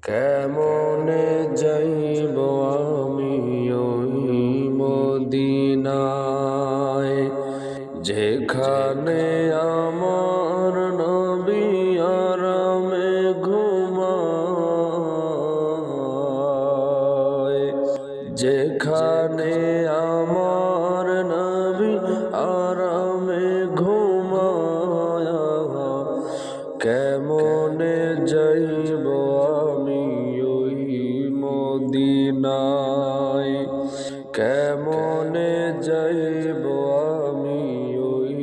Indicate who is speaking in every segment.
Speaker 1: কেমনে যাইব আমি ওই মদিনায়, যেখানে আমার নবী আরামে ঘুমায়, যেখানে আমার নবী আরামে ঘুমায়। কেমনে যাইব আমি ওই মদিনায়, কেমনে যাইব আমি ওই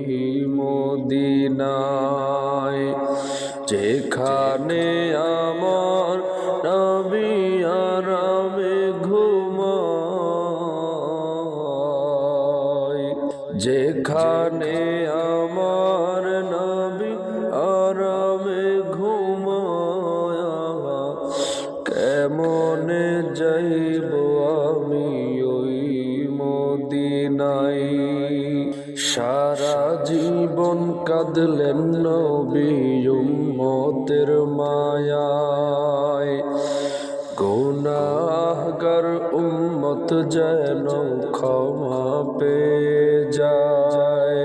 Speaker 1: মদিনায়, যেখানে আমার নবী আরামে ঘুমায়, যেখানে আমার নবী আরামে ঘুমায়। কেমনে যাইব আমি ওই মদিনায়। সারা জীবন কাঁদলেন নবী উম্মতের মায়ায়, গুনাহগার উম্মত যেন ক্ষমা পেয়ে যায়।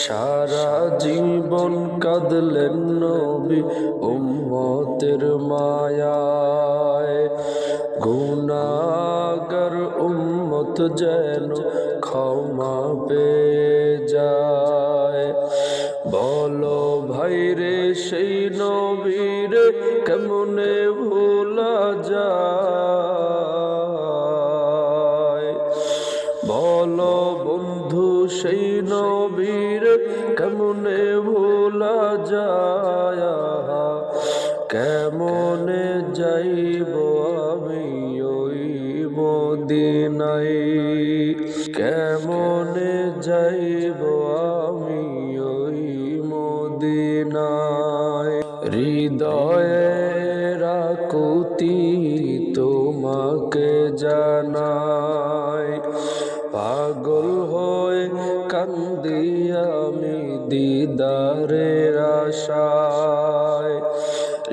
Speaker 1: সারা জীবন কাঁদলেন নবী উম্মতের মায়ায়, গুনাহগার উম্মত যেন ক্ষমা পেয়ে যায়। বলো ভাইরে সেই নবীর কেমনে ভোলা যায়, বলো বন্ধু সেই নবীর কেমনে ভোলা যায়। কেমনে যাইব আমি ওই মদিনায়, কেমনে যাইব আমি ওই মদিনায়। হৃদয়ের আকুতি তোমাকে জানাই, পাগল হয়ে কান্দি আমি দিদারের আশায়।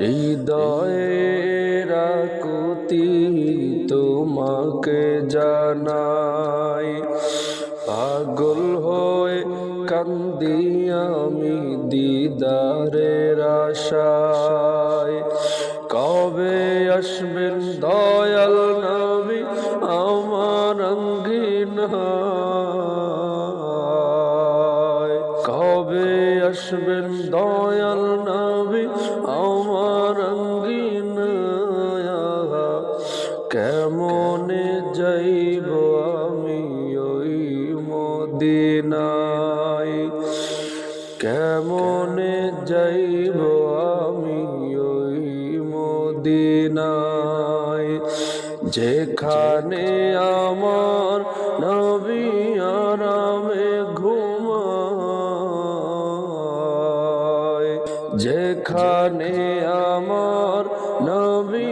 Speaker 1: হৃদয়ের আকুতি তোমাকে জানাই, পাগল হয়ে কান্দি আমি দিদারের আশায়। কবে আসবেন দয়াল নবী আমার আঙ্গিনায়, কবে আসবেন দয়াল নবী আমার আঙ্গিনায়। কেমনে যাইব আমি ওই মদিনায়, কেমনে যাইব আমি ওই মদিনায়, যেখানে আমার নবী আরামে ঘুমায়, যেখানে আমার নবী